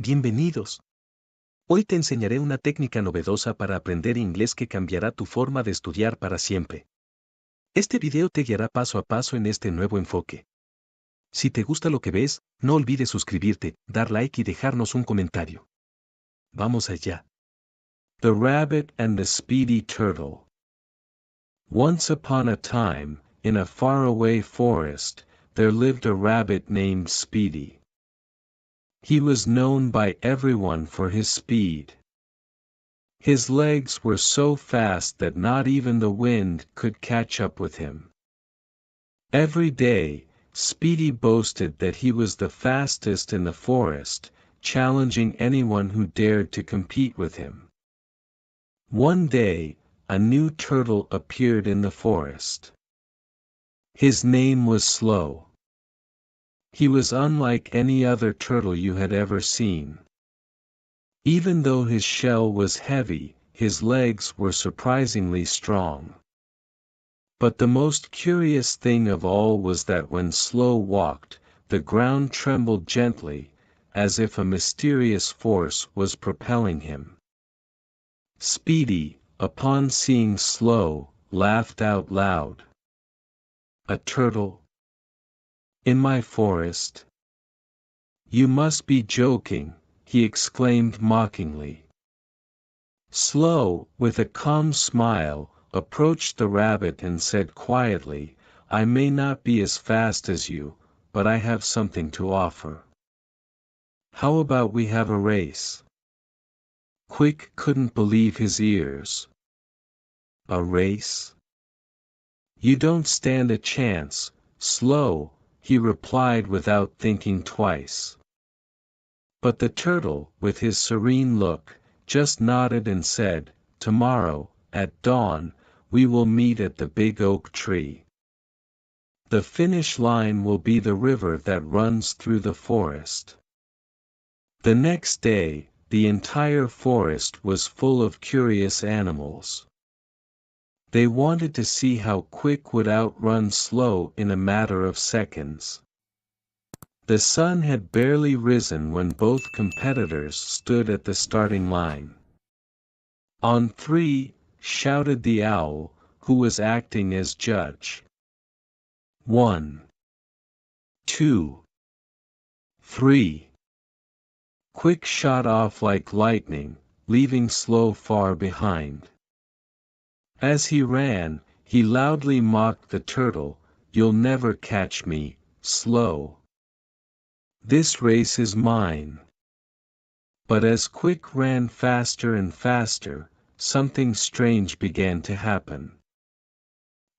Bienvenidos. Hoy te enseñaré una técnica novedosa para aprender inglés que cambiará tu forma de estudiar para siempre. Este video te guiará paso a paso en este nuevo enfoque. Si te gusta lo que ves, no olvides suscribirte, dar like y dejarnos un comentario. Vamos allá. The Rabbit and the Speedy Turtle. Once upon a time, in a faraway forest, there lived a rabbit named Speedy. He was known by everyone for his speed. His legs were so fast that not even the wind could catch up with him. Every day, Speedy boasted that he was the fastest in the forest, challenging anyone who dared to compete with him. One day, a new turtle appeared in the forest. His name was Slow. He was unlike any other turtle you had ever seen. Even though his shell was heavy, his legs were surprisingly strong. But the most curious thing of all was that when Slow walked, the ground trembled gently, as if a mysterious force was propelling him. Speedy, upon seeing Slow, laughed out loud. "A turtle? In my forest? You must be joking," he exclaimed mockingly. Slow, with a calm smile, approached the rabbit and said quietly, "I may not be as fast as you, but I have something to offer. How about we have a race?" Quick couldn't believe his ears. "A race? You don't stand a chance, Slow," he replied without thinking twice. But the turtle, with his serene look, just nodded and said, "Tomorrow, at dawn, we will meet at the big oak tree. The finish line will be the river that runs through the forest." The next day, the entire forest was full of curious animals. They wanted to see how Quick would outrun Slow in a matter of seconds. The sun had barely risen when both competitors stood at the starting line. "On three," shouted the owl, who was acting as judge. "1, 2, 3. Quick shot off like lightning, leaving Slow far behind. As he ran, he loudly mocked the turtle, "You'll never catch me, Slow. This race is mine." But as Quick ran faster and faster, something strange began to happen.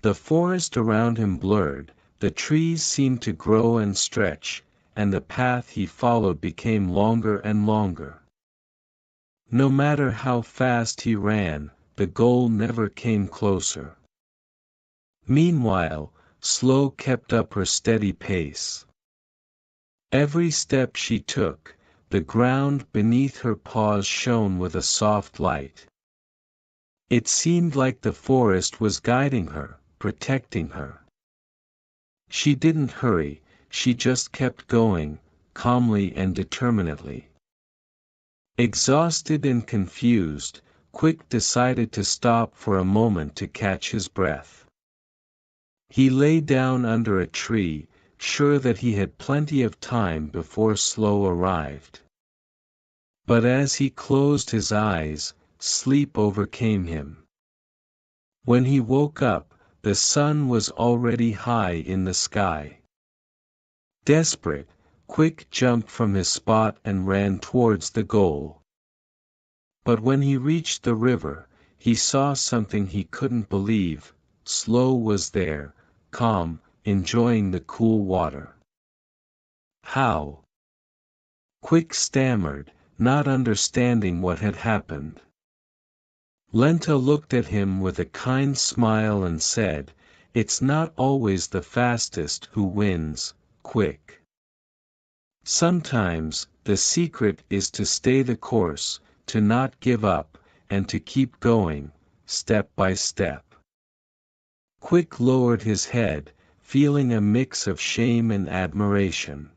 The forest around him blurred, the trees seemed to grow and stretch, and the path he followed became longer and longer. No matter how fast he ran, the goal never came closer. Meanwhile, Slow kept up her steady pace. Every step she took, the ground beneath her paws shone with a soft light. It seemed like the forest was guiding her, protecting her. She didn't hurry, she just kept going, calmly and determinedly. Exhausted and confused, Quick decided to stop for a moment to catch his breath. He lay down under a tree, sure that he had plenty of time before Slow arrived. But as he closed his eyes, sleep overcame him. When he woke up, the sun was already high in the sky. Desperate, Quick jumped from his spot and ran towards the goal. But when he reached the river, he saw something he couldn't believe. Slow was there, calm, enjoying the cool water. "How?" Quick stammered, not understanding what had happened. Lenta looked at him with a kind smile and said, "It's not always the fastest who wins, Quick. Sometimes, the secret is to stay the course, to not give up, and to keep going, step by step." Quick lowered his head, feeling a mix of shame and admiration.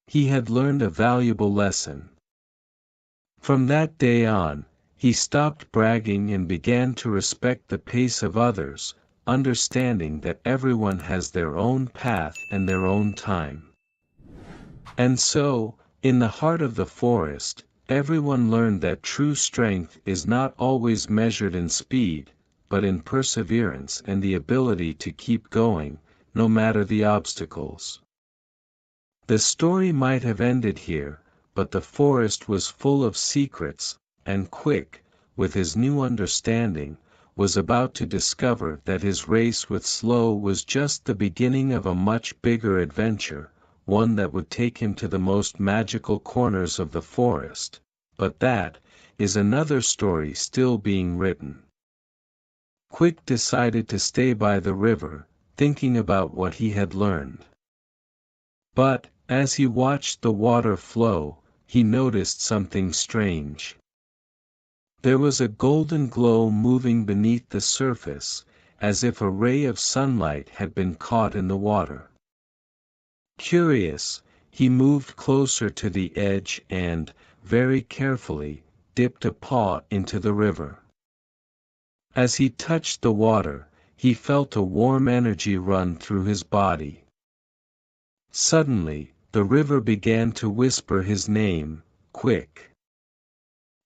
He had learned a valuable lesson. From that day on, he stopped bragging and began to respect the pace of others, understanding that everyone has their own path and their own time. And so, in the heart of the forest, everyone learned that true strength is not always measured in speed, but in perseverance and the ability to keep going, no matter the obstacles. The story might have ended here, but the forest was full of secrets, and Quick, with his new understanding, was about to discover that his race with Slow was just the beginning of a much bigger adventure, one that would take him to the most magical corners of the forest, but that is another story still being written. Quick decided to stay by the river, thinking about what he had learned. But, as he watched the water flow, he noticed something strange. There was a golden glow moving beneath the surface, as if a ray of sunlight had been caught in the water. Curious, he moved closer to the edge and, very carefully, dipped a paw into the river. As he touched the water, he felt a warm energy run through his body. Suddenly, the river began to whisper his name, Quick.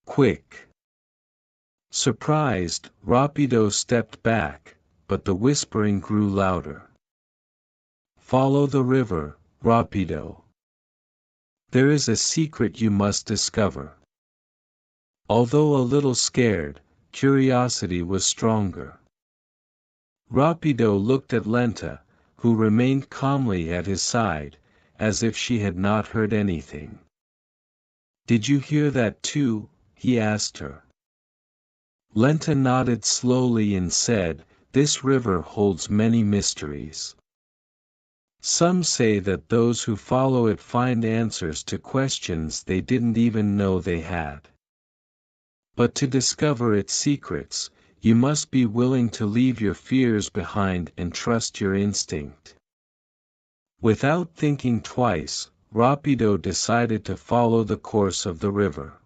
Quick. Surprised, Rapido stepped back, but the whispering grew louder. Follow the river, Rapido. There is a secret you must discover. Although a little scared, curiosity was stronger. Rapido looked at Lenta, who remained calmly at his side, as if she had not heard anything. Did you hear that too? He asked her. Lenta nodded slowly and said, This river holds many mysteries. Some say that those who follow it find answers to questions they didn't even know they had. But to discover its secrets, you must be willing to leave your fears behind and trust your instinct. Without thinking twice, Rapido decided to follow the course of the river.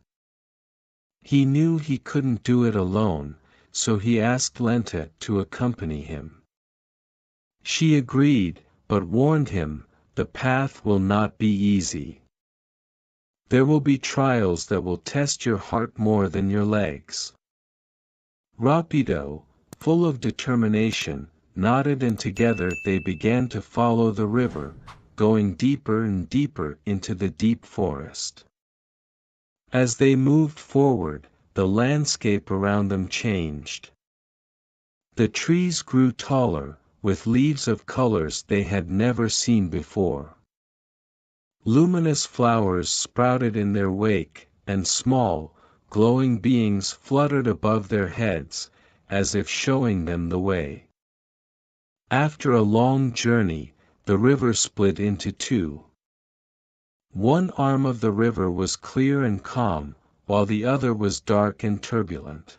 He knew he couldn't do it alone, so he asked Lenta to accompany him. She agreed, but warned him, the path will not be easy. There will be trials that will test your heart more than your legs. Rapido, full of determination, nodded and together they began to follow the river, going deeper and deeper into the deep forest. As they moved forward, the landscape around them changed. The trees grew taller, with leaves of colors they had never seen before. Luminous flowers sprouted in their wake, and small, glowing beings fluttered above their heads, as if showing them the way. After a long journey, the river split into two. One arm of the river was clear and calm, while the other was dark and turbulent.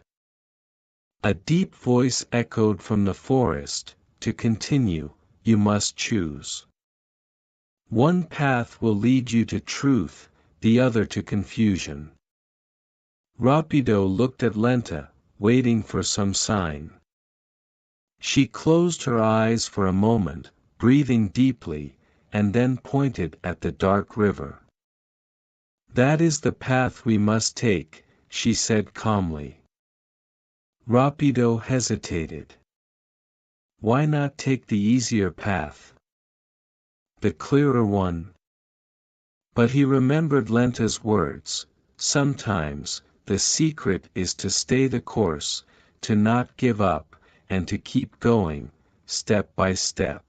A deep voice echoed from the forest, To continue, you must choose. One path will lead you to truth, the other to confusion. Rapido looked at Lenta, waiting for some sign. She closed her eyes for a moment, breathing deeply, and then pointed at the dark river. That is the path we must take, she said calmly. Rapido hesitated. Why not take the easier path? The clearer one? But he remembered Lenta's words, sometimes, the secret is to stay the course, to not give up, and to keep going, step by step.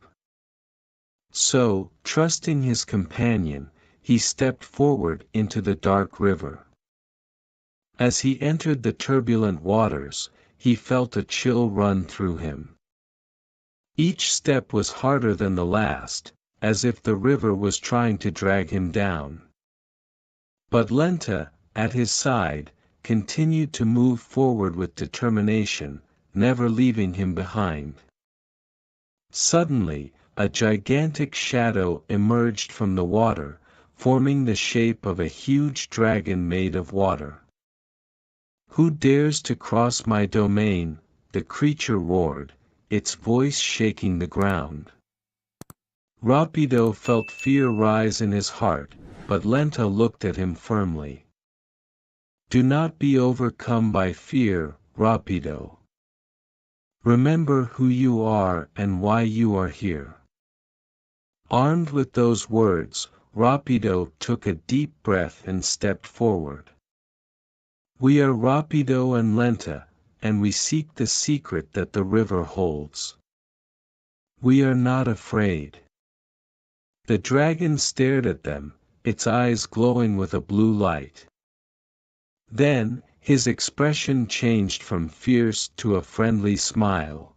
So, trusting his companion, he stepped forward into the dark river. As he entered the turbulent waters, he felt a chill run through him. Each step was harder than the last, as if the river was trying to drag him down. But Lenta, at his side, continued to move forward with determination, never leaving him behind. Suddenly, a gigantic shadow emerged from the water, forming the shape of a huge dragon made of water. "Who dares to cross my domain?" the creature roared, its voice shaking the ground. Rapido felt fear rise in his heart, but Lenta looked at him firmly. "Do not be overcome by fear, Rapido. Remember who you are and why you are here." Armed with those words, Rapido took a deep breath and stepped forward. "We are Rapido and Lenta, and we seek the secret that the river holds. We are not afraid." The dragon stared at them, its eyes glowing with a blue light. Then, his expression changed from fierce to a friendly smile.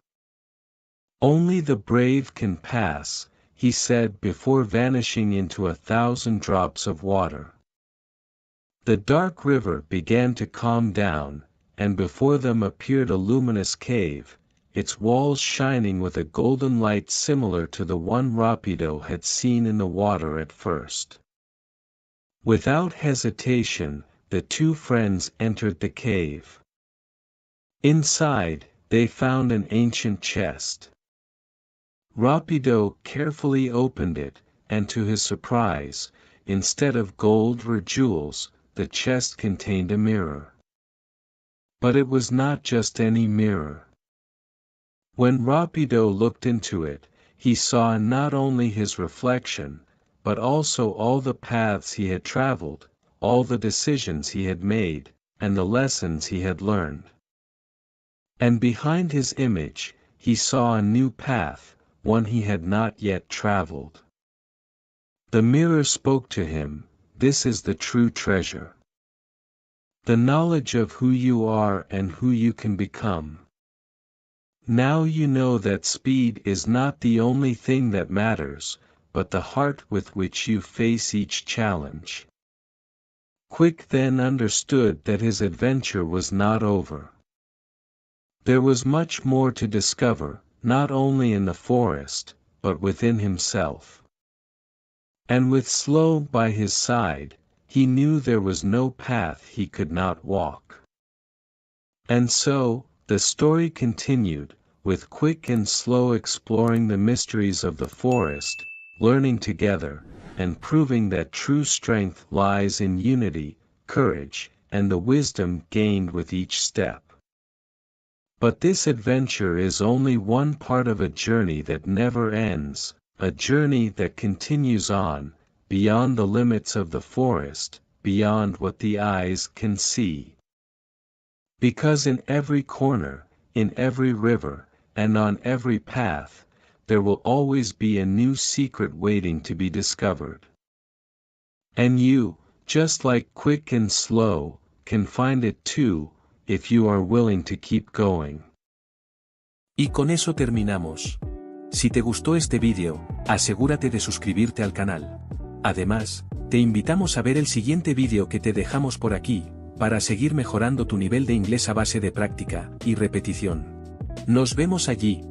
"Only the brave can pass," he said before vanishing into 1,000 drops of water. The dark river began to calm down, and before them appeared a luminous cave, its walls shining with a golden light similar to the one Rapido had seen in the water at first. Without hesitation, the two friends entered the cave. Inside, they found an ancient chest. Rapido carefully opened it, and to his surprise, instead of gold or jewels, the chest contained a mirror. But it was not just any mirror. When Rapido looked into it, he saw not only his reflection, but also all the paths he had traveled, all the decisions he had made, and the lessons he had learned. And behind his image, he saw a new path, one he had not yet traveled. The mirror spoke to him, "This is the true treasure. The knowledge of who you are and who you can become. Now you know that speed is not the only thing that matters, but the heart with which you face each challenge." Quick then understood that his adventure was not over. There was much more to discover, not only in the forest, but within himself. And with Slow by his side, he knew there was no path he could not walk. And so, the story continued, with Quick and Slow exploring the mysteries of the forest, learning together, and proving that true strength lies in unity, courage, and the wisdom gained with each step. But this adventure is only one part of a journey that never ends, a journey that continues on, beyond the limits of the forest, beyond what the eyes can see. Because in every corner, in every river, and on every path, there will always be a new secret waiting to be discovered. And you, just like Quick and Slow, can find it too, if you are willing to keep going. Y con eso terminamos. Si te gustó este vídeo, asegúrate de suscribirte al canal. Además, te invitamos a ver el siguiente vídeo que te dejamos por aquí, para seguir mejorando tu nivel de inglés a base de práctica y repetición. Nos vemos allí.